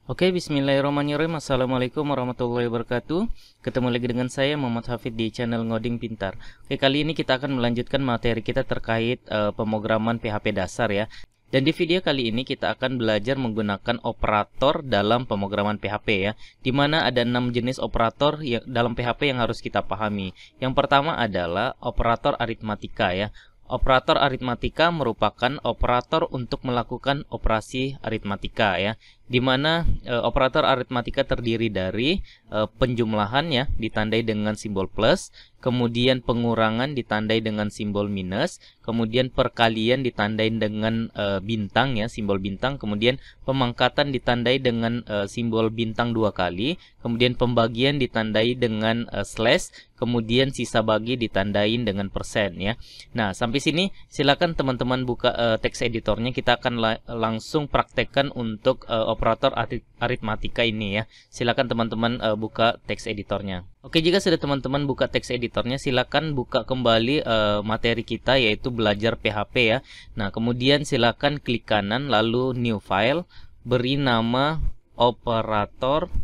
Oke, bismillahirrahmanirrahim. Assalamualaikum warahmatullahi wabarakatuh. Ketemu lagi dengan saya Muhammad Hafid di channel Ngoding Pintar. Oke, kali ini kita akan melanjutkan materi kita terkait pemrograman PHP dasar ya. Dan di video kali ini kita akan belajar menggunakan operator dalam pemrograman PHP ya. Di mana ada 6 jenis operator dalam PHP yang harus kita pahami. Yang pertama adalah operator aritmatika ya. Operator aritmatika merupakan operator untuk melakukan operasi aritmatika ya, di mana operator aritmatika terdiri dari penjumlahan ya ditandai dengan simbol plus, kemudian pengurangan ditandai dengan simbol minus, kemudian perkalian ditandai dengan bintang ya, simbol bintang, kemudian pemangkatan ditandai dengan simbol bintang 2 kali, kemudian pembagian ditandai dengan slash, kemudian sisa bagi ditandain dengan persen ya. Nah, sampai sini silakan teman-teman buka teks editornya. Kita akan langsung praktekkan untuk operator aritmatika ini ya. Silakan teman-teman buka teks editornya. Oke, jika sudah teman-teman buka teks editornya, silakan buka kembali materi kita yaitu belajar PHP ya. Nah, kemudian silakan klik kanan lalu new file, beri nama operator.php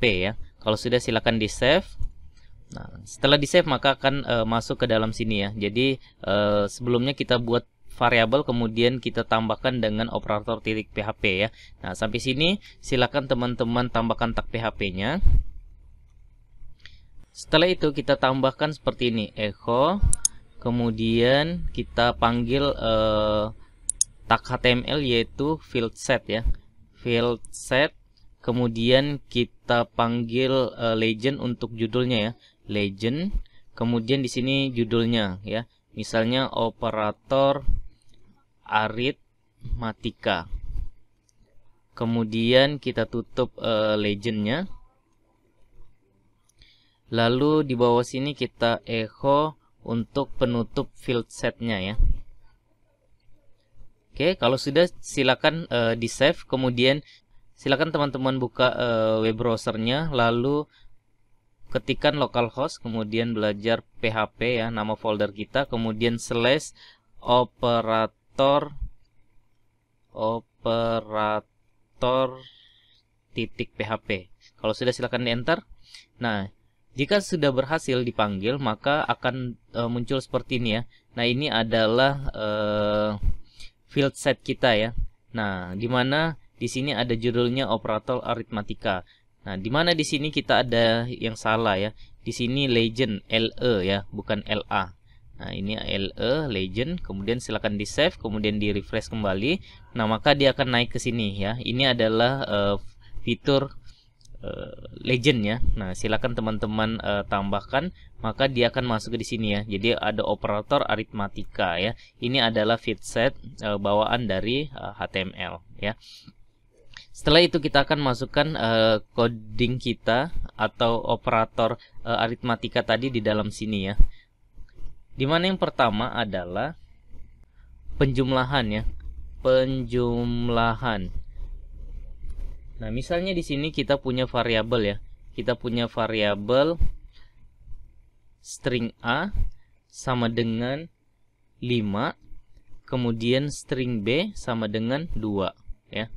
ya. Kalau sudah silakan di save. Nah, setelah di save maka akan masuk ke dalam sini ya. Jadi sebelumnya kita buat variabel kemudian kita tambahkan dengan operator .php ya. Nah, sampai sini silakan teman-teman tambahkan tag PHP-nya. Setelah itu kita tambahkan seperti ini, echo, kemudian kita panggil tag HTML yaitu field set ya. Field set, kemudian kita panggil legend untuk judulnya ya. Legend, kemudian di sini judulnya ya, misalnya operator aritmatika, kemudian kita tutup legendnya, lalu di bawah sini kita echo untuk penutup field setnya ya. Oke, kalau sudah silakan di save, kemudian silakan teman-teman buka web browsernya, lalu ketikkan localhost, kemudian belajar PHP ya, nama folder kita, kemudian slash operator .php. Kalau sudah silakan di enter. Nah, jika sudah berhasil dipanggil maka akan muncul seperti ini ya. Nah, ini adalah field set kita ya. Nah, di mana di sini ada judulnya operator aritmatika. Nah, di mana di sini kita ada yang salah ya. Di sini legend LE ya, bukan LA. Nah, ini LE legend, kemudian silakan di save, kemudian di refresh kembali. Nah, maka dia akan naik ke sini ya. Ini adalah fitur legend ya. Nah, silakan teman-teman tambahkan, maka dia akan masuk ke di sini ya. Jadi ada operator aritmatika ya. Ini adalah field set bawaan dari HTML ya. Setelah itu kita akan masukkan coding kita atau operator aritmatika tadi di dalam sini ya. Dimana yang pertama adalah penjumlahan ya, penjumlahan. Nah, misalnya di sini kita punya variabel ya, kita punya variabel string A sama dengan 5, kemudian string B sama dengan 2 ya.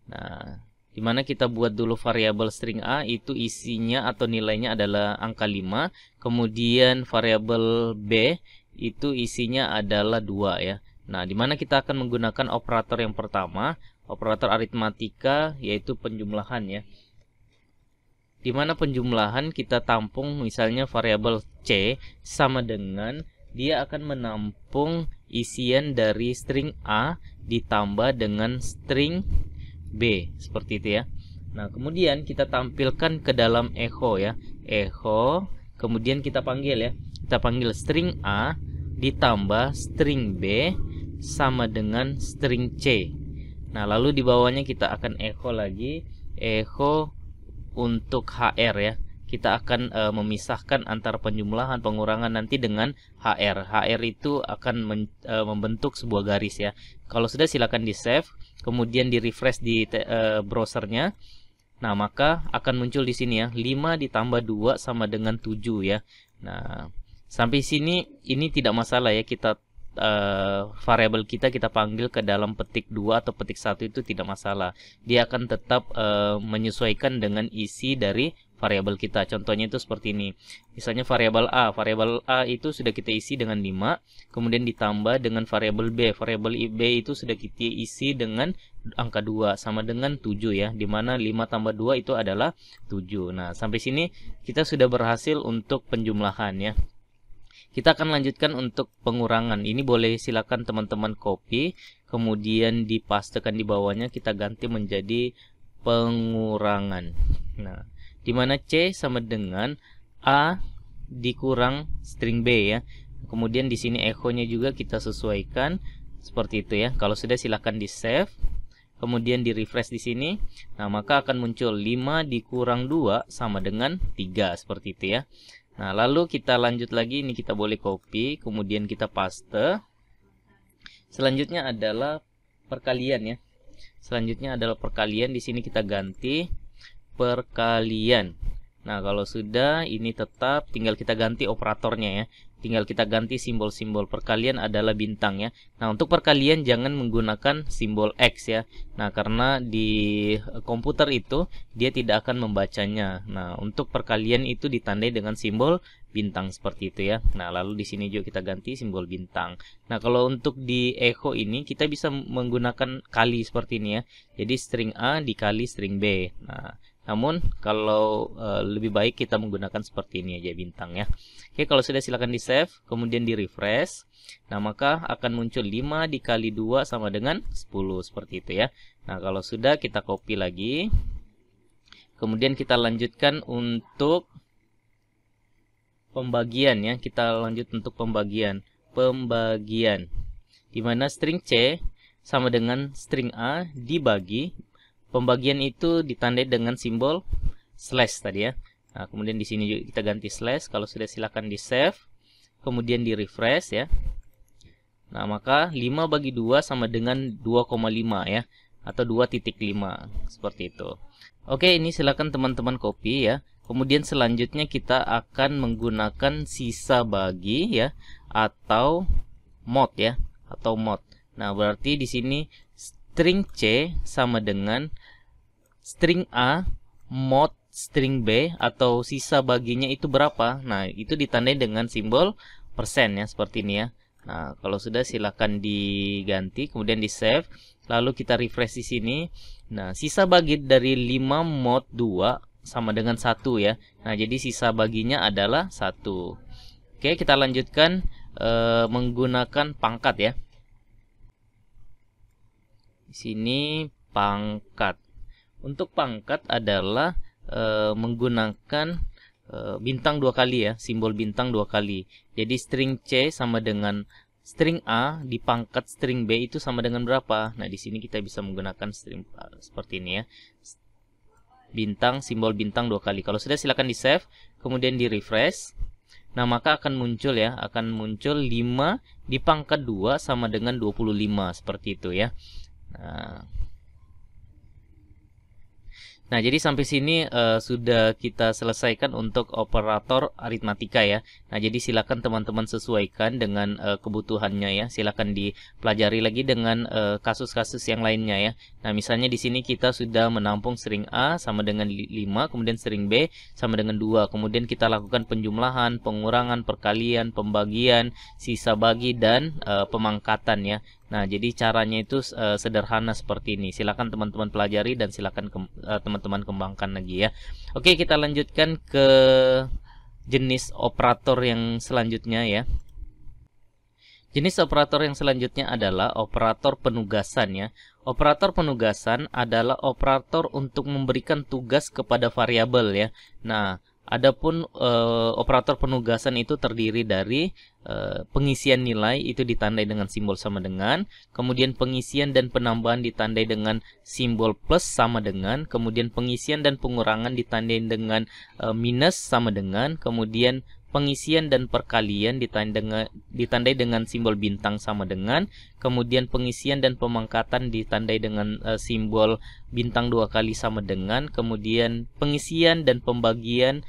Nah, dimana kita buat dulu variabel string A itu isinya atau nilainya adalah angka 5, kemudian variabel B itu isinya adalah 2 ya. Nah, dimana kita akan menggunakan operator yang pertama, operator aritmatika yaitu penjumlahan ya. Dimana penjumlahan kita tampung misalnya variabel C sama dengan dia akan menampung isian dari string A ditambah dengan string B, seperti itu ya. Nah, kemudian kita tampilkan ke dalam echo ya. Echo, kemudian kita panggil ya. Kita panggil string A ditambah string B sama dengan string C. Nah, lalu di bawahnya kita akan echo lagi. Echo untuk HR ya. Kita akan memisahkan antara penjumlahan pengurangan nanti dengan HR. HR itu akan membentuk sebuah garis ya. Kalau sudah silakan di save, kemudian di refresh di browsernya. Nah, maka akan muncul di sini ya, 5 ditambah 2 sama dengan 7 ya. Nah, sampai sini ini tidak masalah ya, kita variabel kita panggil ke dalam petik 2 atau petik 1 itu tidak masalah. Dia akan tetap menyesuaikan dengan isi dari variabel kita. Contohnya itu seperti ini. Misalnya variabel A itu sudah kita isi dengan 5, kemudian ditambah dengan variabel B. Variabel B itu sudah kita isi dengan angka 2 sama dengan 7 ya, dimana 5 tambah 2 itu adalah 7. Nah, sampai sini kita sudah berhasil untuk penjumlahan ya. Kita akan lanjutkan untuk pengurangan. Ini boleh silakan teman-teman copy, kemudian dipastekan di bawahnya, kita ganti menjadi pengurangan. Nah, dimana C sama dengan A dikurang string B ya. Kemudian di sini echo-nya juga kita sesuaikan seperti itu ya. Kalau sudah silakan di save, kemudian di refresh di sini. Nah, maka akan muncul 5 dikurang 2 sama dengan 3 seperti itu ya. Nah, lalu kita lanjut lagi, ini kita boleh copy, kemudian kita paste. Selanjutnya adalah perkalian ya. Selanjutnya adalah perkalian, di sini kita ganti perkalian. Nah, kalau sudah ini tetap tinggal kita ganti operatornya ya. Tinggal kita ganti simbol-simbol. Perkalian adalah bintang ya. Nah, untuk perkalian jangan menggunakan simbol X ya. Nah, karena di komputer itu dia tidak akan membacanya. Nah, untuk perkalian itu ditandai dengan simbol bintang seperti itu ya. Nah, lalu di sini juga kita ganti simbol bintang. Nah, kalau untuk di echo ini kita bisa menggunakan kali seperti ini ya. Jadi string A dikali string B. Nah, namun kalau lebih baik kita menggunakan seperti ini aja bintang ya. Oke, kalau sudah silakan di save, kemudian di refresh. Nah, maka akan muncul 5 dikali 2 sama dengan 10 seperti itu ya. Nah, kalau sudah kita copy lagi. Kemudian kita lanjutkan untuk pembagian ya. Kita lanjut untuk pembagian. Pembagian. Dimana string C sama dengan string A dibagi. Pembagian itu ditandai dengan simbol slash tadi ya. Nah, kemudian di sini juga kita ganti slash. Kalau sudah silakan di save, kemudian di refresh ya. Nah, maka 5 bagi 2 sama dengan 2,5 ya, atau 2,5 seperti itu. Oke, ini silakan teman-teman copy ya. Kemudian selanjutnya kita akan menggunakan sisa bagi ya, atau mod ya, atau mod. Nah, berarti di sini string C sama dengan string A mod string B, atau sisa baginya itu berapa. Nah, itu ditandai dengan simbol persen ya, seperti ini ya. Nah, kalau sudah silakan diganti, kemudian di save, lalu kita refresh di sini. Nah, sisa bagi dari 5 mod 2 sama dengan 1 ya. Nah, jadi sisa baginya adalah 1. Oke, kita lanjutkan menggunakan pangkat ya. Sini pangkat. Untuk pangkat adalah menggunakan bintang 2 kali ya, simbol bintang 2 kali. Jadi string C sama dengan string A dipangkat string B itu sama dengan berapa? Nah, di sini kita bisa menggunakan string seperti ini ya. Bintang, simbol bintang 2 kali. Kalau sudah silakan di save, kemudian di refresh. Nah, maka akan muncul ya, akan muncul 5 dipangkat 2 sama dengan 25 seperti itu ya. Nah, jadi sampai sini sudah kita selesaikan untuk operator aritmatika ya. Nah, jadi silakan teman-teman sesuaikan dengan kebutuhannya ya. Silakan dipelajari lagi dengan kasus-kasus yang lainnya ya. Nah, misalnya di sini kita sudah menampung string A sama dengan 5, kemudian string B sama dengan 2. Kemudian kita lakukan penjumlahan, pengurangan, perkalian, pembagian, sisa bagi, dan pemangkatan ya. Nah, jadi caranya itu sederhana seperti ini. Silakan teman-teman pelajari dan silakan teman-teman kembangkan lagi ya. Oke, kita lanjutkan ke jenis operator yang selanjutnya ya. Jenis operator yang selanjutnya adalah operator penugasan ya. Operator penugasan adalah operator untuk memberikan tugas kepada variabel ya. Nah, adapun operator penugasan itu terdiri dari pengisian nilai itu ditandai dengan simbol sama dengan, kemudian pengisian dan penambahan ditandai dengan simbol plus sama dengan, kemudian pengisian dan pengurangan ditandai dengan minus sama dengan, kemudian pengisian dan perkalian ditandai dengan simbol bintang sama dengan, kemudian pengisian dan pemangkatan ditandai dengan simbol bintang 2 kali sama dengan, kemudian pengisian dan pembagian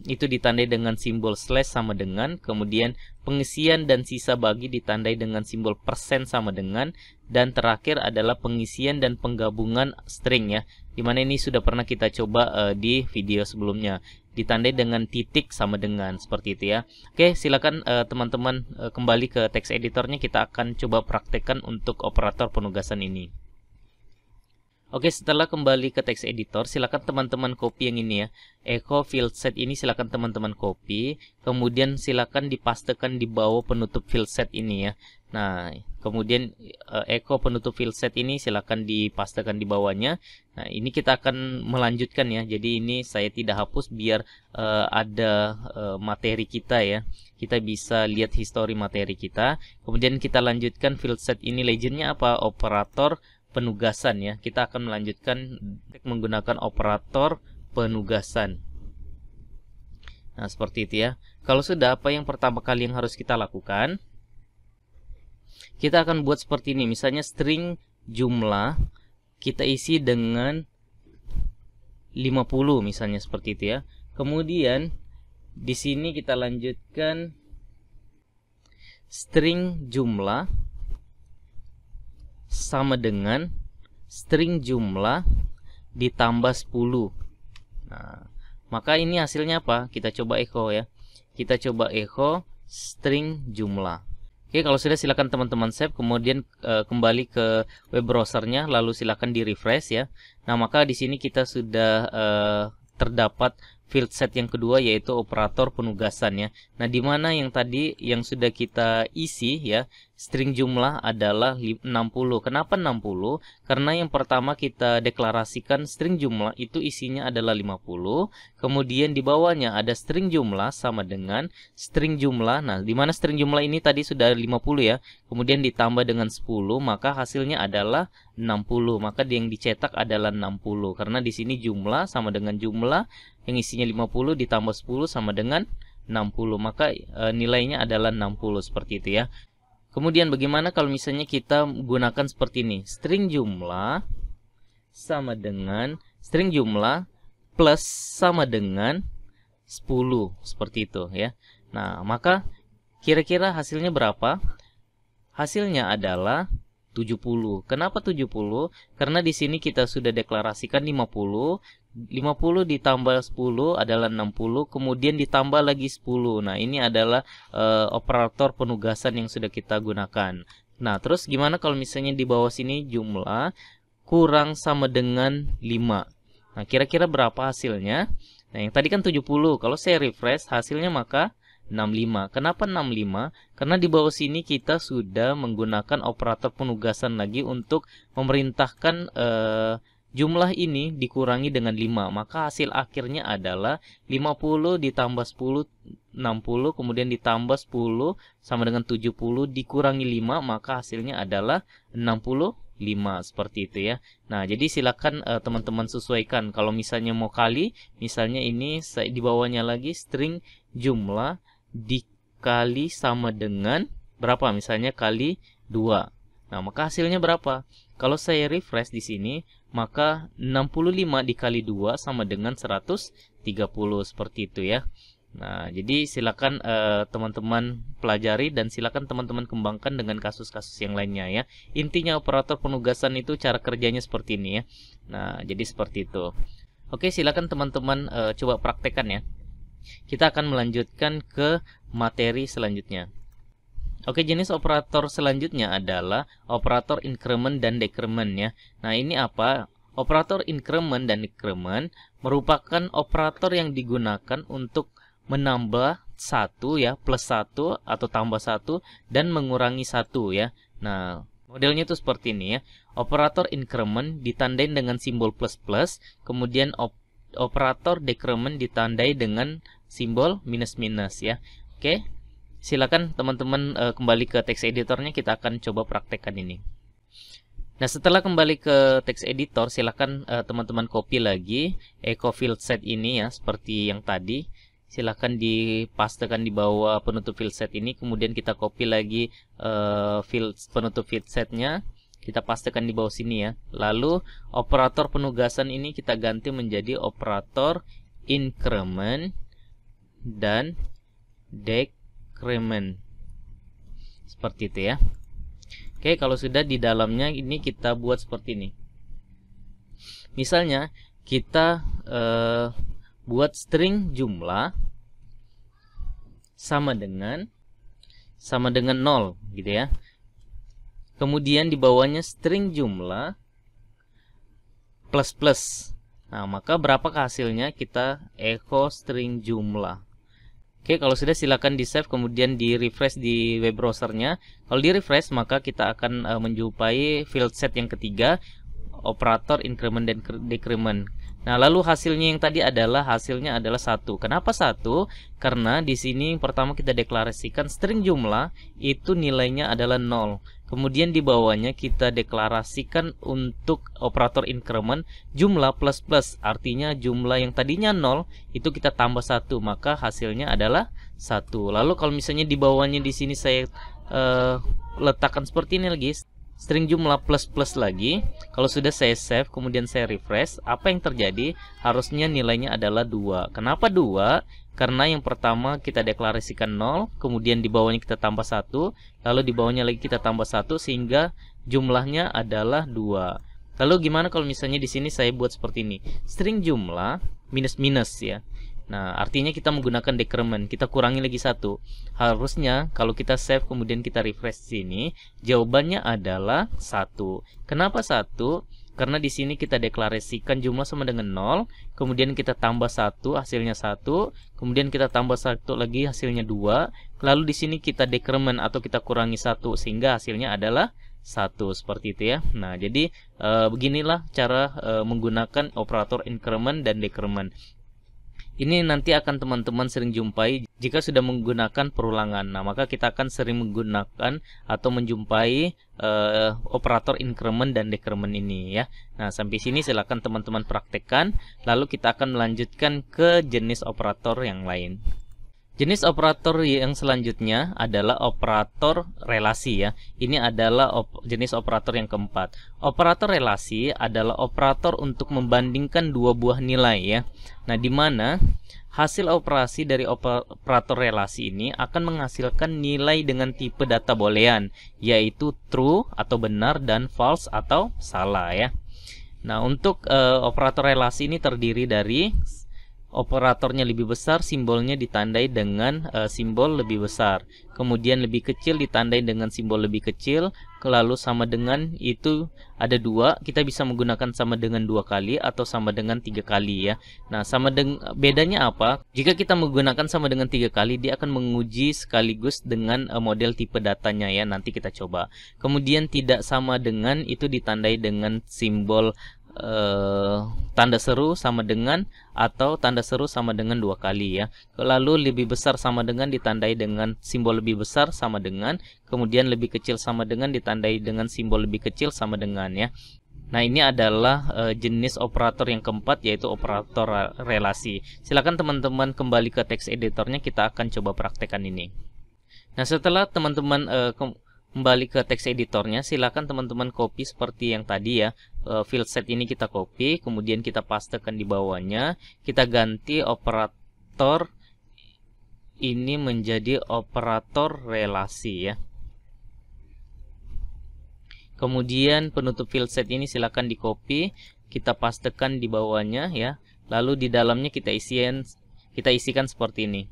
itu ditandai dengan simbol slash sama dengan, kemudian pengisian dan sisa bagi ditandai dengan simbol persen sama dengan, dan terakhir adalah pengisian dan penggabungan string ya, dimana ini sudah pernah kita coba di video sebelumnya, ditandai dengan titik sama dengan, seperti itu ya. Oke, silakan teman-teman kembali ke teks editornya, kita akan coba praktekkan untuk operator penugasan ini. Oke, setelah kembali ke teks editor, silakan teman-teman copy yang ini ya. Echo field set ini silakan teman-teman copy, kemudian silakan dipastekan di bawah penutup field set ini ya. Nah, kemudian echo penutup field set ini silakan dipastekan di bawahnya. Nah, ini kita akan melanjutkan ya. Jadi ini saya tidak hapus biar ada materi kita ya. Kita bisa lihat histori materi kita. Kemudian kita lanjutkan field set ini, legendnya apa? Operator penugasan ya. Kita akan melanjutkan menggunakan operator penugasan. Nah, seperti itu ya. Kalau sudah, apa yang pertama kali yang harus kita lakukan? Kita akan buat seperti ini. Misalnya string jumlah kita isi dengan 50 misalnya, seperti itu ya. Kemudian di sini kita lanjutkan string jumlah sama dengan string jumlah ditambah 10. Nah, maka ini hasilnya apa? Kita coba echo ya. Kita coba echo string jumlah. Oke, kalau sudah silakan teman-teman save, kemudian kembali ke web browsernya, lalu silakan di refresh ya. Nah, maka di sini kita sudah terdapat field set yang kedua, yaitu operator penugasan ya. Nah, di mana yang tadi yang sudah kita isi ya, string jumlah adalah 60. Kenapa 60? Karena yang pertama kita deklarasikan string jumlah itu isinya adalah 50. Kemudian di bawahnya ada string jumlah sama dengan string jumlah. Nah, di mana string jumlah ini tadi sudah 50 ya. Kemudian ditambah dengan 10, maka hasilnya adalah 60. Maka yang dicetak adalah 60. Karena di sini jumlah sama dengan jumlah yang isinya 50 ditambah 10 sama dengan 60. Maka nilainya adalah 60, seperti itu ya. Kemudian bagaimana kalau misalnya kita gunakan seperti ini? String jumlah sama dengan string jumlah plus sama dengan 10, seperti itu ya. Nah, maka kira-kira hasilnya berapa? Hasilnya adalah 70. Kenapa 70? Karena di sini kita sudah deklarasikan 50. 50 ditambah 10 adalah 60, kemudian ditambah lagi 10. Nah, ini adalah operator penugasan yang sudah kita gunakan. Nah, terus gimana kalau misalnya di bawah sini jumlah kurang sama dengan 5. Nah, kira-kira berapa hasilnya? Nah, yang tadi kan 70. Kalau saya refresh, hasilnya maka 65. Kenapa 65? Karena di bawah sini kita sudah menggunakan operator penugasan lagi untuk memerintahkan jumlah ini dikurangi dengan 5. Maka hasil akhirnya adalah 50 ditambah 10, 60. Kemudian ditambah 10 sama dengan 70 dikurangi 5. Maka hasilnya adalah 65. Seperti itu ya. Nah, jadi silakan teman-teman sesuaikan. Kalau misalnya mau kali, misalnya ini di bawahnya lagi string jumlah dikali sama dengan berapa? Misalnya kali 2. Nah, maka hasilnya berapa? Kalau saya refresh di sini, maka 65 dikali 2 sama dengan 130, seperti itu ya. Nah, jadi silakan teman-teman pelajari dan silakan teman-teman kembangkan dengan kasus-kasus yang lainnya ya. Intinya operator penugasan itu cara kerjanya seperti ini ya. Nah, jadi seperti itu. Oke, silakan teman-teman coba praktekkan ya. Kita akan melanjutkan ke materi selanjutnya. Oke, jenis operator selanjutnya adalah operator increment dan decrement ya. Nah, ini apa? Operator increment dan decrement merupakan operator yang digunakan untuk menambah 1 ya, plus 1 atau tambah 1 dan mengurangi 1 ya. Nah, modelnya itu seperti ini ya. Operator increment ditandai dengan simbol plus plus, kemudian operator decrement ditandai dengan simbol minus minus ya. Oke. Silakan teman-teman kembali ke teks editornya, kita akan coba praktekkan ini. Nah, setelah kembali ke teks editor, silakan teman-teman copy lagi echo field set ini ya, seperti yang tadi. Silakan dipastekan di bawah penutup field set ini, kemudian kita copy lagi penutup field setnya, kita pastekan di bawah sini ya. Lalu operator penugasan ini kita ganti menjadi operator increment dan decrement. Seperti itu ya. Oke, kalau sudah di dalamnya ini kita buat seperti ini. Misalnya kita buat string jumlah sama dengan 0 gitu ya. Kemudian di bawahnya string jumlah plus plus. Nah, maka berapakah hasilnya? Kita echo string jumlah. Oke, kalau sudah silakan di save kemudian di refresh di web browsernya. Kalau di refresh maka kita akan menjumpai field set yang ketiga, operator increment dan decrement. Nah, lalu hasilnya yang tadi hasilnya adalah 1. Kenapa 1? Karena di sini pertama kita deklarasikan string jumlah itu nilainya adalah 0. Kemudian di bawahnya kita deklarasikan untuk operator increment jumlah plus plus, artinya jumlah yang tadinya 0 itu kita tambah 1, maka hasilnya adalah 1. Lalu kalau misalnya di bawahnya di sini saya letakkan seperti ini lagi, string jumlah plus plus lagi. Kalau sudah saya save kemudian saya refresh, apa yang terjadi? Harusnya nilainya adalah 2. Kenapa 2? Karena yang pertama kita deklarasikan 0, kemudian di bawahnya kita tambah 1, lalu di bawahnya lagi kita tambah 1 sehingga jumlahnya adalah 2. Lalu gimana kalau misalnya di sini saya buat seperti ini? String jumlah minus minus ya. Nah, artinya kita menggunakan decrement, kita kurangi lagi 1. Harusnya kalau kita save kemudian kita refresh sini, jawabannya adalah 1. Kenapa 1? Karena di sini kita deklarasikan jumlah sama dengan 0, kemudian kita tambah 1, hasilnya 1, kemudian kita tambah 1 lagi, hasilnya 2, lalu di sini kita decrement atau kita kurangi 1 sehingga hasilnya adalah 1, seperti itu ya. Nah, jadi beginilah cara menggunakan operator increment dan decrement. Ini nanti akan teman-teman sering jumpai jika sudah menggunakan perulangan. Nah, maka kita akan sering menggunakan atau menjumpai operator increment dan decrement ini ya. Nah, sampai sini silakan teman-teman praktekkan. Lalu kita akan melanjutkan ke jenis operator yang lain. Jenis operator yang selanjutnya adalah operator relasi ya. Ini adalah jenis operator yang keempat. Operator relasi adalah operator untuk membandingkan dua buah nilai ya. Nah, di mana hasil operasi dari operator relasi ini akan menghasilkan nilai dengan tipe data boolean, yaitu true atau benar dan false atau salah ya. Nah, untuk operator relasi ini terdiri dari operatornya lebih besar, simbolnya ditandai dengan simbol lebih besar. Kemudian lebih kecil ditandai dengan simbol lebih kecil. Lalu sama dengan itu ada 2. Kita bisa menggunakan sama dengan 2 kali atau sama dengan 3 kali ya. Nah, bedanya apa? Jika kita menggunakan sama dengan 3 kali, dia akan menguji sekaligus dengan model tipe datanya ya. Nanti kita coba. Kemudian tidak sama dengan itu ditandai dengan simbol tanda seru sama dengan atau tanda seru sama dengan 2 kali ya. Lalu lebih besar sama dengan ditandai dengan simbol lebih besar sama dengan, kemudian lebih kecil sama dengan ditandai dengan simbol lebih kecil sama dengan ya. Nah, ini adalah jenis operator yang keempat, yaitu operator relasi. Silakan teman-teman kembali ke teks editornya, kita akan coba praktekkan ini. Nah, setelah teman-teman kembali ke teks editornya, silakan teman-teman copy seperti yang tadi ya. Field set ini kita copy, kemudian kita pastekan di bawahnya. Kita ganti operator ini menjadi operator relasi ya. Kemudian penutup field set ini silakan di copy, kita pastekan di bawahnya ya. Lalu di dalamnya kita isikan seperti ini.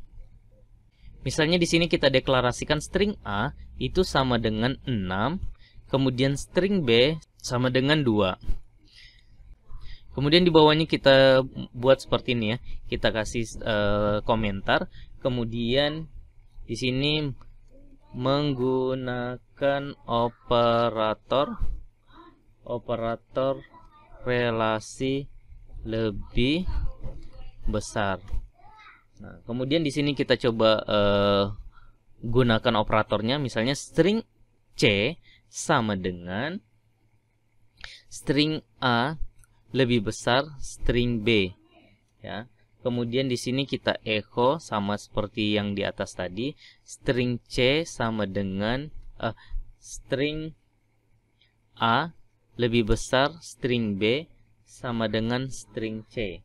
Misalnya di sini kita deklarasikan string A itu sama dengan 6, kemudian string B sama dengan 2. Kemudian di bawahnya kita buat seperti ini ya. Kita kasih komentar, kemudian di sini menggunakan operator relasi lebih besar. Nah, kemudian di sini kita coba gunakan operatornya, misalnya string C sama dengan string A lebih besar string B ya. Kemudian di sini kita echo sama seperti yang di atas tadi, string C sama dengan string A lebih besar string B sama dengan string C.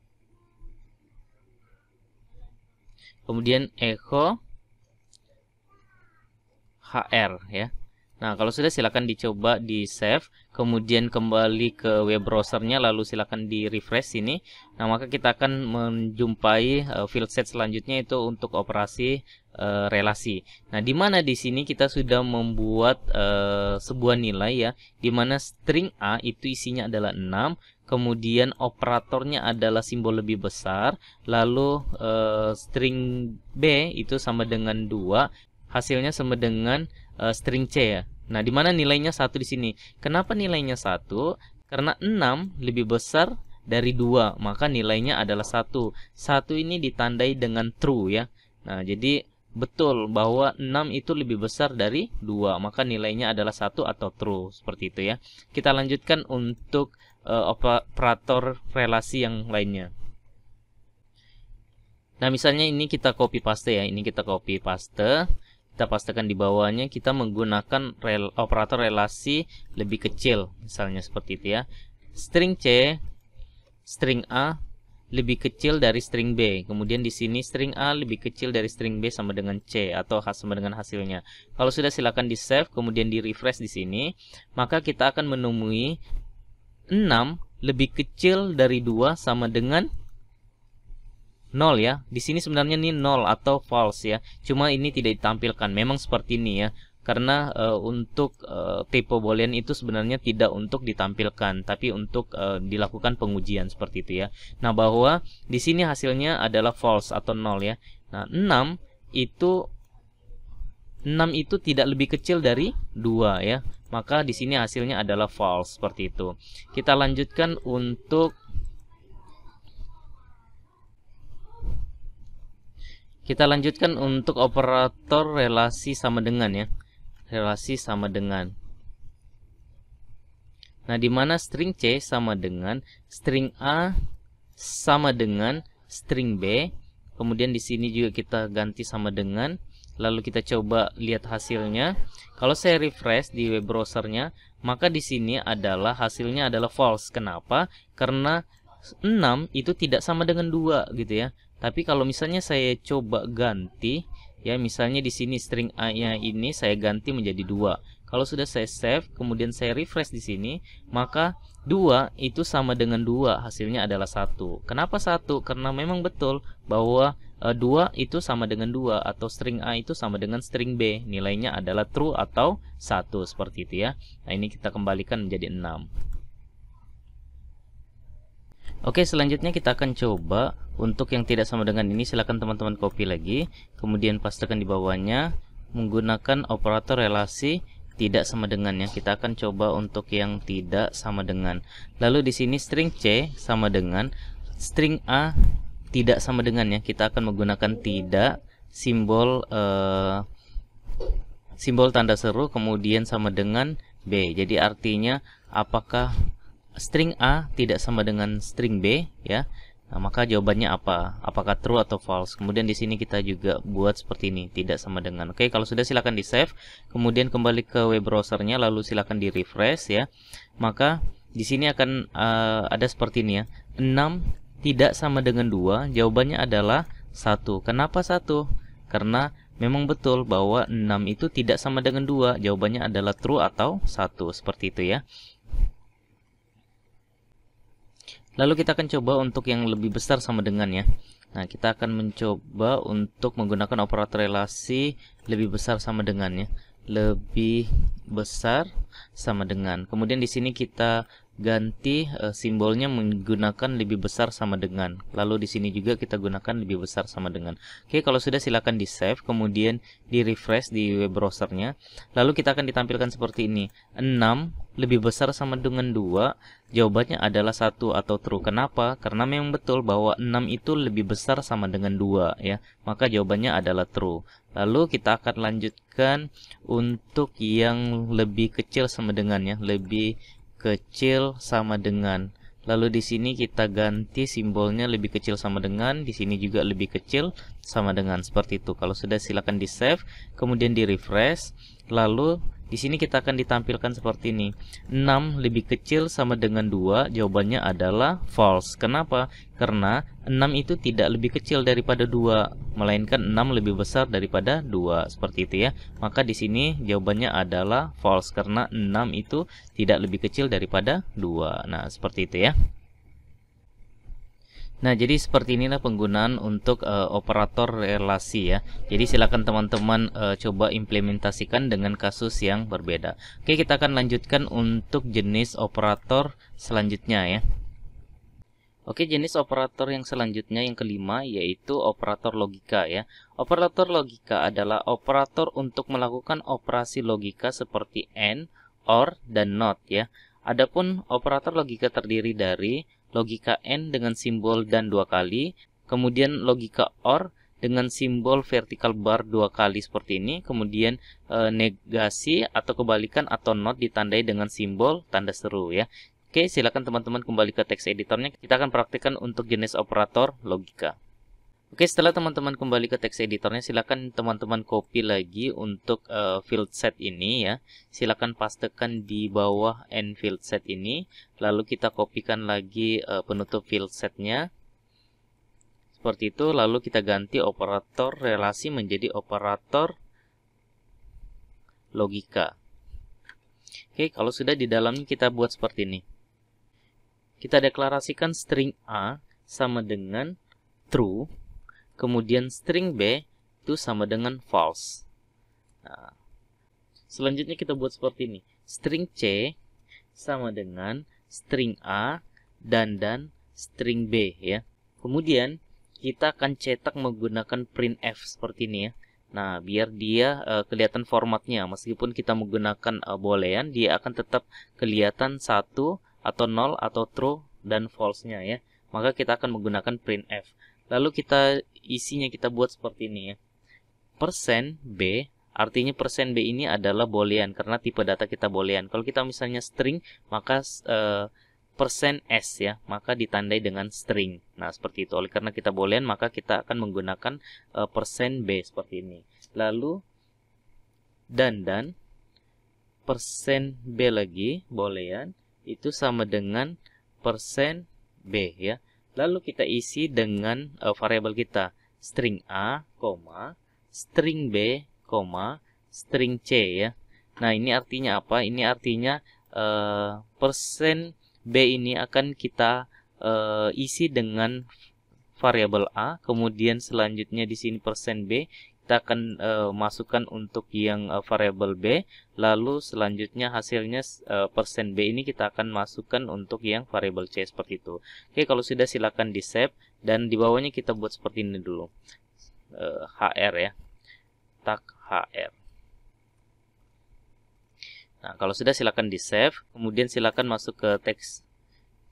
kemudian echo HR ya. Nah, kalau sudah silakan dicoba di save, kemudian kembali ke web browsernya, lalu silakan di refresh ini. Nah, maka kita akan menjumpai field set selanjutnya itu untuk operasi relasi. Nah, di mana di sini kita sudah membuat sebuah nilai ya, di mana string A itu isinya adalah 6, kemudian operatornya adalah simbol lebih besar, lalu string B itu sama dengan 2, hasilnya sama dengan string C ya. Nah, di mana nilainya 1 di sini? Kenapa nilainya 1? Karena 6 lebih besar dari 2, maka nilainya adalah 1. 1 ini ditandai dengan true ya. Nah, jadi betul bahwa 6 itu lebih besar dari 2, maka nilainya adalah 1 atau true, seperti itu ya. Kita lanjutkan untuk operator relasi yang lainnya. Nah, misalnya ini kita copy paste ya. Ini kita copy paste. Kita pastekan di bawahnya, kita menggunakan operator relasi lebih kecil, misalnya seperti itu ya. String C, string A lebih kecil dari string B. Kemudian di sini string A lebih kecil dari string B sama dengan C atau sama dengan hasilnya. Kalau sudah silakan di save, kemudian di refresh di sini, maka kita akan menemui 6 lebih kecil dari 2 sama dengan 0 ya. Di sini sebenarnya ini 0 atau false ya. Cuma ini tidak ditampilkan. Memang seperti ini ya. Karena untuk tipe boolean itu sebenarnya tidak untuk ditampilkan, tapi untuk dilakukan pengujian seperti itu ya. Nah, bahwa di sini hasilnya adalah false atau 0 ya. Nah, 6 itu tidak lebih kecil dari 2 ya. Maka di sini hasilnya adalah false seperti itu. Kita lanjutkan untuk operator relasi sama dengan ya. Relasi sama dengan. Nah, di mana string C sama dengan string A sama dengan string B. Kemudian di sini juga kita ganti sama dengan. Lalu kita coba lihat hasilnya. Kalau saya refresh di web browsernya, maka di sini hasilnya adalah false. Kenapa? Karena 6 itu tidak sama dengan 2 gitu ya. Tapi kalau misalnya saya coba ganti ya, misalnya di sini string A-nya ini saya ganti menjadi 2. Kalau sudah saya save, kemudian saya refresh di sini, maka 2 itu sama dengan 2, hasilnya adalah 1. Kenapa 1? Karena memang betul bahwa 2 itu sama dengan 2 atau string A itu sama dengan string B. Nilainya adalah true atau 1 seperti itu ya. Nah, ini kita kembalikan menjadi 6. Oke, selanjutnya kita akan coba untuk yang tidak sama dengan ini. Silakan teman-teman copy lagi, kemudian pastekan di bawahnya menggunakan operator relasi tidak sama dengan ya. Kita akan coba untuk yang tidak sama dengan. Lalu di sini string C sama dengan string A tidak sama dengan ya. Kita akan menggunakan tidak, simbol tanda seru, kemudian sama dengan B. Jadi artinya apakah string A tidak sama dengan string B ya. Nah, maka jawabannya apa? Apakah true atau false? Kemudian di sini kita juga buat seperti ini, tidak sama dengan. Oke, kalau sudah silakan di save, kemudian kembali ke web browsernya, lalu silakan di refresh ya. Maka di sini akan ada seperti ini ya. 6 tidak sama dengan 2, jawabannya adalah 1. Kenapa 1? Karena memang betul bahwa 6 itu tidak sama dengan 2, jawabannya adalah true atau 1, seperti itu ya. Lalu kita akan coba untuk yang lebih besar sama dengan ya. Nah, kita akan mencoba untuk menggunakan operator relasi lebih besar sama dengan ya. Lebih besar sama dengan. Kemudian di sini kita ganti simbolnya menggunakan lebih besar sama dengan. Lalu di sini juga kita gunakan lebih besar sama dengan. Oke, kalau sudah silakan di save, kemudian di refresh di web browsernya. Lalu kita akan ditampilkan seperti ini. 6 lebih besar sama dengan 2, jawabannya adalah 1 atau true. Kenapa? Karena memang betul bahwa 6 itu lebih besar sama dengan 2 ya. Maka jawabannya adalah true. Lalu kita akan lanjutkan untuk yang lebih kecil sama dengan ya, lebih kecil sama dengan. Lalu di sini kita ganti simbolnya lebih kecil sama dengan, di sini juga lebih kecil sama dengan, seperti itu. Kalau sudah silakan di save, kemudian di refresh, lalu Di sini kita akan ditampilkan seperti ini. 6 lebih kecil sama dengan 2, jawabannya adalah false. Kenapa? Karena 6 itu tidak lebih kecil daripada 2, melainkan 6 lebih besar daripada 2. Seperti itu ya. Maka di sini jawabannya adalah false karena 6 itu tidak lebih kecil daripada 2. Nah, seperti itu ya. Nah, jadi seperti inilah penggunaan untuk operator relasi ya. Jadi silakan teman-teman coba implementasikan dengan kasus yang berbeda. Oke, kita akan lanjutkan untuk jenis operator selanjutnya ya. Oke, jenis operator yang selanjutnya yang kelima yaitu operator logika ya. Operator logika adalah operator untuk melakukan operasi logika seperti AND, OR, dan NOT ya. Adapun operator logika terdiri dari logika AND dengan simbol dan 2 kali, kemudian logika OR dengan simbol vertical bar 2 kali seperti ini, kemudian negasi atau kebalikan atau NOT ditandai dengan simbol tanda seru ya. Oke, silakan teman-teman kembali ke teks editornya. Kita akan praktikkan untuk jenis operator logika. Oke, setelah teman-teman kembali ke teks editornya, silakan teman-teman copy lagi untuk field set ini ya. Silakan pastekan di bawah end field set ini, lalu kita kopikan lagi penutup field setnya. Seperti itu, lalu kita ganti operator relasi menjadi operator logika. Oke, kalau sudah di dalamnya kita buat seperti ini. Kita deklarasikan string A sama dengan true. Kemudian string B itu sama dengan false. Nah, selanjutnya kita buat seperti ini. String C sama dengan string A dan string B ya. Kemudian kita akan cetak menggunakan printf seperti ini ya. Nah, biar dia kelihatan formatnya. Meskipun kita menggunakan boolean, dia akan tetap kelihatan 1 atau 0 atau true dan false-nya ya. Maka kita akan menggunakan printf. Lalu isinya kita buat seperti ini ya. %B, artinya %B ini adalah boolean karena tipe data kita boolean. Kalau kita misalnya string, maka %S ya, maka ditandai dengan string. Nah, seperti itu. Oleh karena kita boolean, maka kita akan menggunakan %B seperti ini. Lalu dan %B lagi boolean itu sama dengan %B ya. Lalu kita isi dengan variabel kita string A, string B, string C ya. Nah, ini artinya apa? Ini artinya %B ini akan kita isi dengan variabel A, kemudian selanjutnya di sini %B kita akan masukkan untuk yang variabel B, lalu selanjutnya hasilnya %B ini kita akan masukkan untuk yang variabel C seperti itu. Oke, kalau sudah silakan di save dan di bawahnya kita buat seperti ini dulu. HR ya. Tag HR. Nah, kalau sudah silakan di save, kemudian silakan masuk ke teks.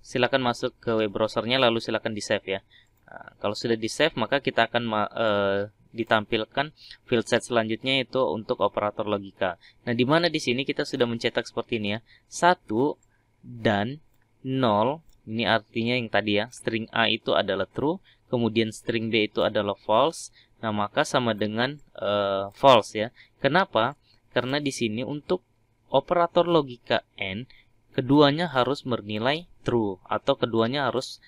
Silakan masuk ke web browsernya lalu silakan di save ya. Nah, kalau sudah di save maka kita akan ditampilkan field set selanjutnya itu untuk operator logika. Nah, di mana di sini kita sudah mencetak seperti ini ya. 1 dan 0, ini artinya yang tadi ya, string A itu adalah true, kemudian string B itu adalah false. Nah, maka sama dengan false ya. Kenapa? Karena di sini untuk operator logika AND keduanya harus bernilai true atau keduanya harus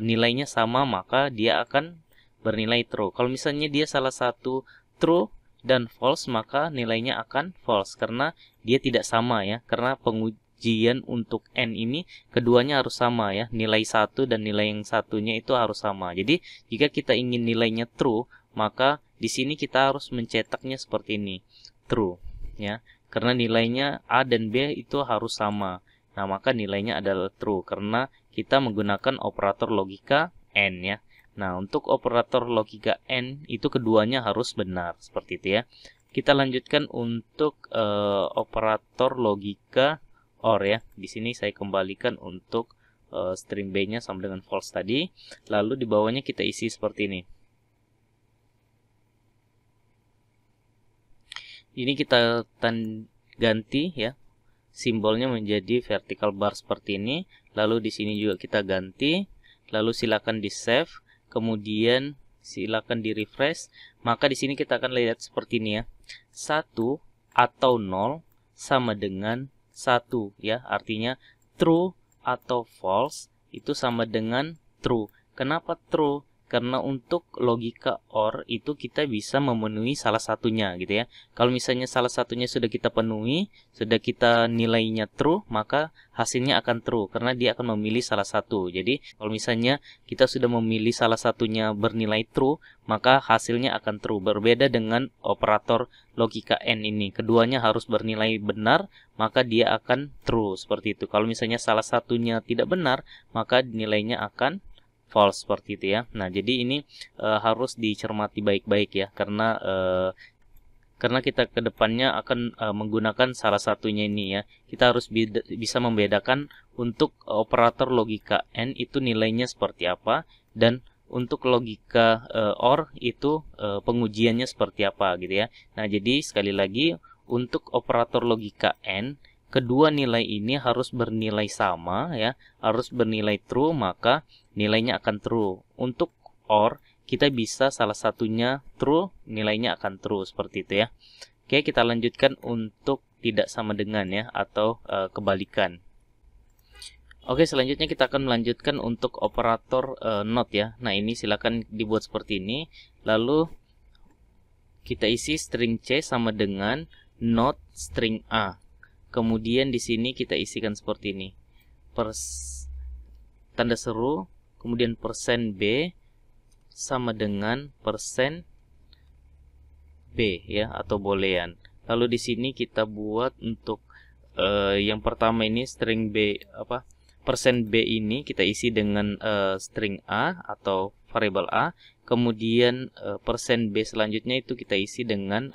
nilainya sama, maka dia akan bernilai true. Kalau misalnya dia salah satu true dan false, maka nilainya akan false karena dia tidak sama ya. Karena pengujian untuk N ini keduanya harus sama ya. Nilai 1 dan nilai yang satunya itu harus sama. Jadi jika kita ingin nilainya true, maka di sini kita harus mencetaknya seperti ini. True ya. Karena nilainya A dan B itu harus sama. Nah, maka nilainya adalah true karena kita menggunakan operator logika AND ya. Nah, untuk operator logika AND itu keduanya harus benar seperti itu ya. Kita lanjutkan untuk operator logika OR ya. Di sini saya kembalikan untuk string B-nya sama dengan false tadi. Lalu di bawahnya kita isi seperti ini. Ini kita ganti ya. Simbolnya menjadi vertical bar seperti ini. Lalu di sini juga kita ganti. Lalu silakan di save. Kemudian silakan di refresh. Maka di sini kita akan lihat seperti ini ya. 1 atau 0 sama dengan 1 ya. Artinya true atau false itu sama dengan true. Kenapa true? Karena untuk logika OR itu kita bisa memenuhi salah satunya gitu ya. Kalau misalnya salah satunya sudah kita penuhi, sudah kita nilainya true, maka hasilnya akan true karena dia akan memilih salah satu. Jadi kalau misalnya kita sudah memilih salah satunya bernilai true, maka hasilnya akan true. Berbeda dengan operator logika AND ini. Keduanya harus bernilai benar, maka dia akan true seperti itu. Kalau misalnya salah satunya tidak benar, maka nilainya akan false seperti itu ya. Nah, jadi ini harus dicermati baik-baik ya, karena kita kedepannya akan menggunakan salah satunya ini ya. Kita harus bisa membedakan untuk operator logika AND itu nilainya seperti apa, dan untuk logika OR itu pengujiannya seperti apa gitu ya. Nah, jadi sekali lagi untuk operator logika AND kedua nilai ini harus bernilai sama ya, harus bernilai true, maka nilainya akan true. Untuk OR kita bisa salah satunya true, nilainya akan true seperti itu ya. Oke, kita lanjutkan untuk tidak sama dengan ya, atau kebalikan. Oke, selanjutnya kita akan melanjutkan untuk operator not ya. Nah, ini silakan dibuat seperti ini. Lalu kita isi string C sama dengan not string A. Kemudian di sini kita isikan seperti ini. Tanda seru, kemudian %B sama dengan %B ya, atau boolean. Lalu di sini kita buat untuk yang pertama ini string B %B ini kita isi dengan string A atau variabel A. Kemudian %B selanjutnya itu kita isi dengan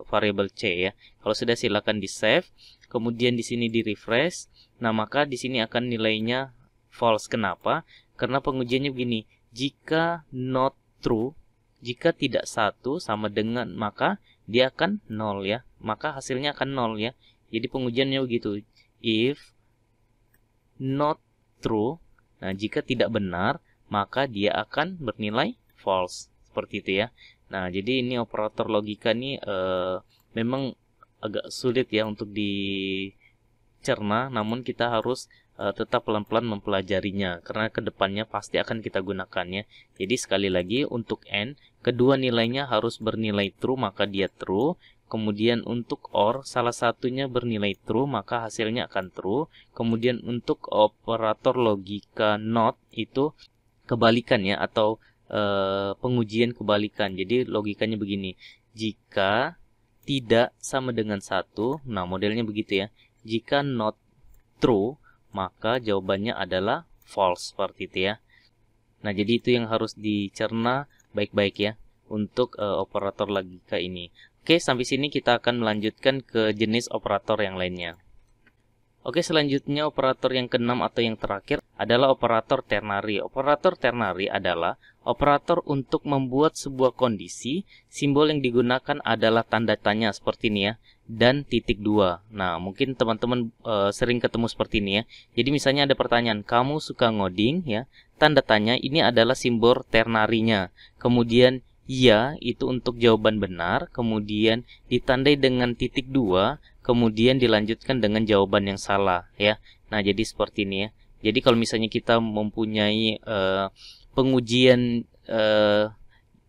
variabel C ya. Kalau sudah silakan di save. Kemudian di sini di refresh. Nah, maka di sini akan nilainya false. Kenapa? Karena pengujiannya begini. Jika not true, jika tidak 1 sama dengan, maka dia akan 0 ya. Maka hasilnya akan 0 ya. Jadi pengujiannya begitu. If not true, nah jika tidak benar, maka dia akan bernilai false. Seperti itu ya. Nah, jadi ini operator logika nih memang agak sulit ya untuk dicerna, namun kita harus tetap pelan-pelan mempelajarinya karena kedepannya pasti akan kita gunakannya. Jadi sekali lagi untuk N, kedua nilainya harus bernilai true, maka dia true. Kemudian untuk OR, salah satunya bernilai true, maka hasilnya akan true. Kemudian untuk operator logika NOT itu kebalikan ya, atau pengujian kebalikan. Jadi logikanya begini. Jika tidak sama dengan 1, nah modelnya begitu ya. Jika not true, maka jawabannya adalah false seperti itu ya. Nah, jadi itu yang harus dicerna baik-baik ya untuk operator logika ini. Oke, sampai sini kita akan melanjutkan ke jenis operator yang lainnya. Oke, selanjutnya operator yang keenam atau yang terakhir adalah operator ternary. Operator ternary adalah operator untuk membuat sebuah kondisi. Simbol yang digunakan adalah tanda tanya seperti ini ya, dan titik 2. Nah, mungkin teman-teman sering ketemu seperti ini ya. Jadi misalnya ada pertanyaan, kamu suka ngoding ya? Tanda tanya ini adalah simbol ternary-nya. Kemudian iya itu untuk jawaban benar, kemudian ditandai dengan titik 2, kemudian dilanjutkan dengan jawaban yang salah ya. Nah, jadi seperti ini ya. Jadi kalau misalnya kita mempunyai pengujian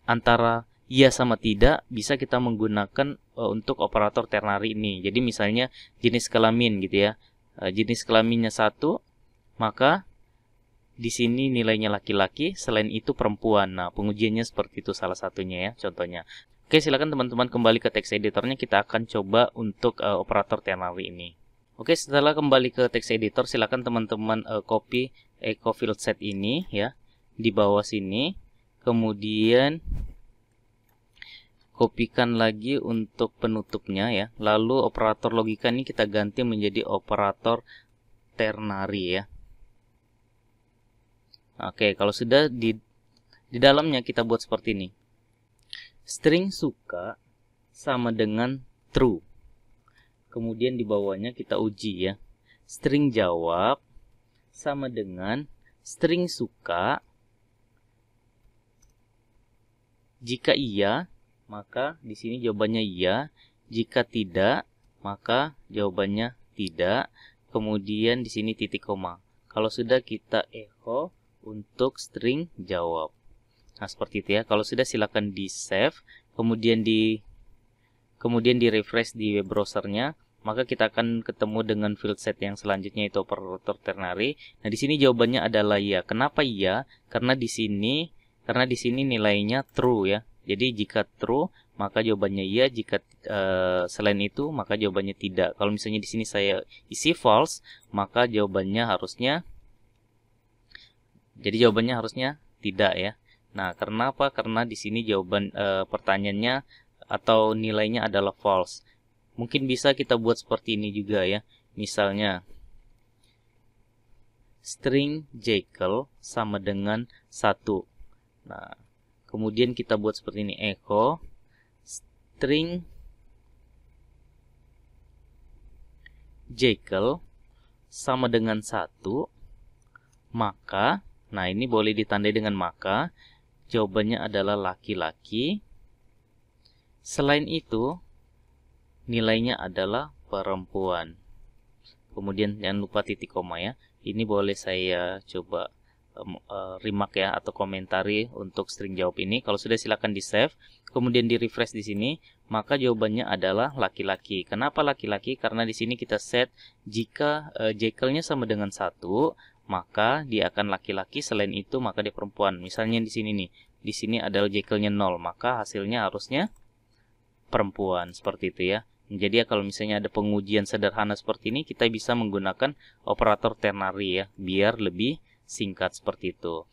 antara iya sama tidak, bisa kita menggunakan untuk operator ternary ini. Jadi misalnya jenis kelamin gitu ya. Jenis kelaminnya 1, maka di sini nilainya laki-laki, selain itu perempuan. Nah, pengujiannya seperti itu salah satunya ya, contohnya. Oke, silakan teman-teman kembali ke text editornya. Kita akan coba untuk operator ternary ini. Oke, setelah kembali ke text editor, silakan teman-teman copy echo field set ini ya di bawah sini. Kemudian kopikan lagi untuk penutupnya ya. Lalu operator logika ini kita ganti menjadi operator ternary ya. Oke, kalau sudah di dalamnya kita buat seperti ini. String suka sama dengan true. Kemudian di bawahnya kita uji ya. String jawab sama dengan string suka. Jika iya, maka di sini jawabannya iya. Jika tidak, maka jawabannya tidak. Kemudian di sini titik koma. Kalau sudah, kita echo untuk string jawab. Nah, seperti itu ya. Kalau sudah, silakan di save, kemudian di refresh di web browsernya, maka kita akan ketemu dengan field set yang selanjutnya, itu operator ternary. Nah, di sini jawabannya adalah ya. Kenapa iya? Karena di sini nilainya true ya. Jadi jika true, maka jawabannya iya. Jika selain itu, maka jawabannya tidak. Kalau misalnya di sini saya isi false, maka jawabannya harusnya tidak ya. Nah, kenapa? Karena di sini jawaban pertanyaannya atau nilainya adalah false. Mungkin bisa kita buat seperti ini juga ya. Misalnya string Jekyll sama dengan 1. Nah, kemudian kita buat seperti ini, echo string Jekyll sama dengan 1, maka, nah ini boleh ditandai dengan maka, jawabannya adalah laki-laki. Selain itu, nilainya adalah perempuan. Kemudian jangan lupa titik koma ya. Ini boleh saya coba remark ya, atau komentari untuk string jawab ini. Kalau sudah, silakan di save, kemudian di refresh di sini, maka jawabannya adalah laki-laki. Kenapa laki-laki? Karena di sini kita set jika Jekyll-nya sama dengan 1, maka dia akan laki-laki. Selain itu, maka dia perempuan. Misalnya di sini nih, di sini adalah Jekyll-nya 0, maka hasilnya harusnya perempuan, seperti itu ya. Jadi ya, kalau misalnya ada pengujian sederhana seperti ini, kita bisa menggunakan operator ternary ya, biar lebih singkat seperti itu.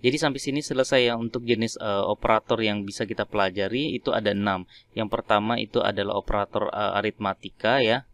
Jadi sampai sini selesai ya untuk jenis operator yang bisa kita pelajari. Itu ada 6. Yang pertama itu adalah operator aritmatika ya.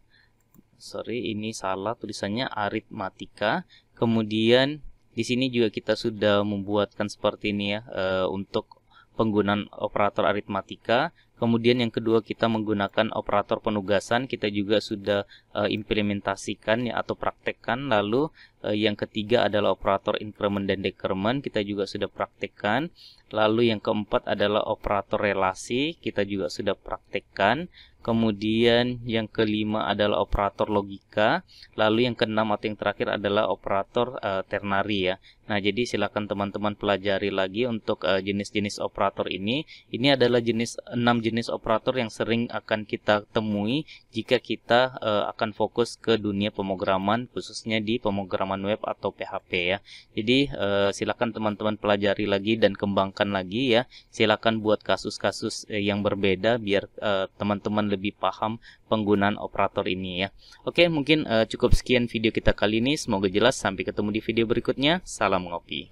Sorry, ini salah tulisannya, aritmatika. Kemudian di sini juga kita sudah membuatkan seperti ini ya, untuk penggunaan operator aritmatika. Kemudian yang kedua, kita menggunakan operator penugasan, kita juga sudah implementasikan ya, atau praktekkan. Lalu yang ketiga adalah operator increment dan decrement, kita juga sudah praktekkan. Lalu yang keempat adalah operator relasi, kita juga sudah praktekkan. Kemudian yang kelima adalah operator logika. Lalu yang keenam atau yang terakhir adalah operator ternary ya. Nah, jadi silakan teman-teman pelajari lagi untuk jenis-jenis operator ini. Ini adalah 6 jenis operator yang sering akan kita temui jika kita akan fokus ke dunia pemrograman, khususnya di pemrograman web atau PHP ya. Jadi silakan teman-teman pelajari lagi dan kembangkan lagi ya. Silakan buat kasus-kasus yang berbeda biar teman-teman lebih paham penggunaan operator ini ya. Oke, mungkin cukup sekian video kita kali ini. Semoga jelas. Sampai ketemu di video berikutnya. Salam ngopi.